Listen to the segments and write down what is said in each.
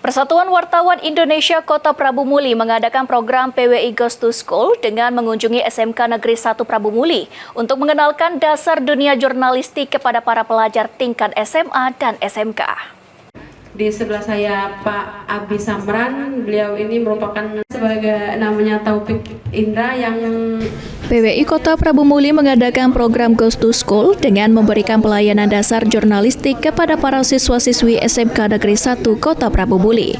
Persatuan Wartawan Indonesia Kota Prabu Muli mengadakan program PWI Goes to School dengan mengunjungi SMK Negeri 1 Prabu Muli untuk mengenalkan dasar dunia jurnalistik kepada para pelajar tingkat SMA dan SMK. Di sebelah saya Pak Abi Samran, beliau ini merupakan sebagai namanya Taufik Indra yang PWI Kota Prabu Muli mengadakan program Goes to School dengan memberikan pelayanan dasar jurnalistik kepada para siswa-siswi SMK Negeri 1 Kota Prabu Muli.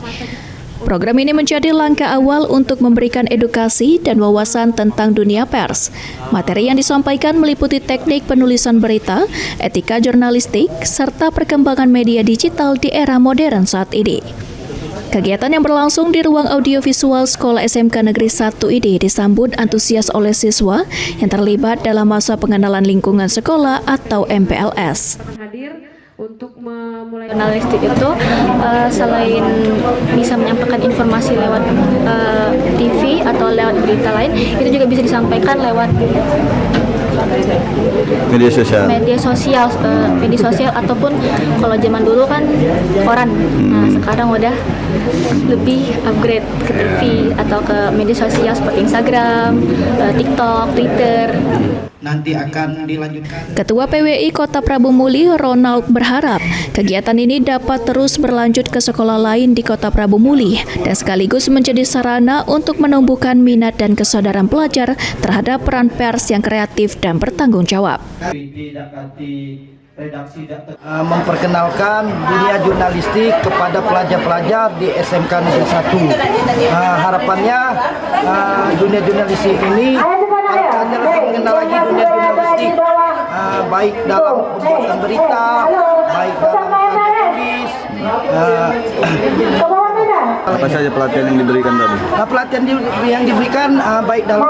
Program ini menjadi langkah awal untuk memberikan edukasi dan wawasan tentang dunia pers. Materi yang disampaikan meliputi teknik penulisan berita, etika jurnalistik, serta perkembangan media digital di era modern saat ini. Kegiatan yang berlangsung di ruang audiovisual Sekolah SMK Negeri 1 ini disambut antusias oleh siswa yang terlibat dalam masa pengenalan lingkungan sekolah atau MPLS. hadir untuk memulai Jurnalistik itu selain bisa menyampaikan informasi lewat TV atau lewat berita lain, itu juga bisa disampaikan lewat media sosial. Media sosial ataupun kalau zaman dulu kan koran. Nah, sekarang udah lebih upgrade ke TV atau ke media sosial seperti Instagram, TikTok, Twitter. Nanti akan dilanjutkan. Ketua PWI Kota Prabu Muli, Ronald, berharap kegiatan ini dapat terus berlanjut ke sekolah lain di Kota Prabu Muli dan sekaligus menjadi sarana untuk menumbuhkan minat dan kesadaran pelajar terhadap peran pers yang kreatif dan bertanggung jawab. Memperkenalkan dunia jurnalistik kepada pelajar-pelajar di SMK Negeri 1. Harapannya dunia jurnalistik ini harapannya lebih mengenal lagi dunia jurnalistik, baik dalam pembuatan berita, baik dalam tulis. Apa saja pelatihan yang diberikan tadi? Pelatihan yang diberikan baik dalam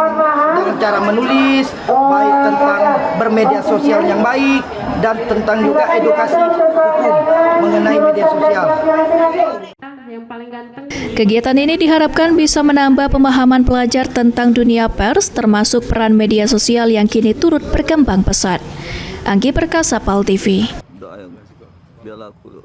cara menulis, baik tentang bermedia sosial yang baik, dan tentang juga edukasi hukum mengenai media sosial. yang paling ganteng. Kegiatan ini diharapkan bisa menambah pemahaman pelajar tentang dunia pers, termasuk peran media sosial yang kini turut berkembang pesat. Anggi Perkasa, PAL TV.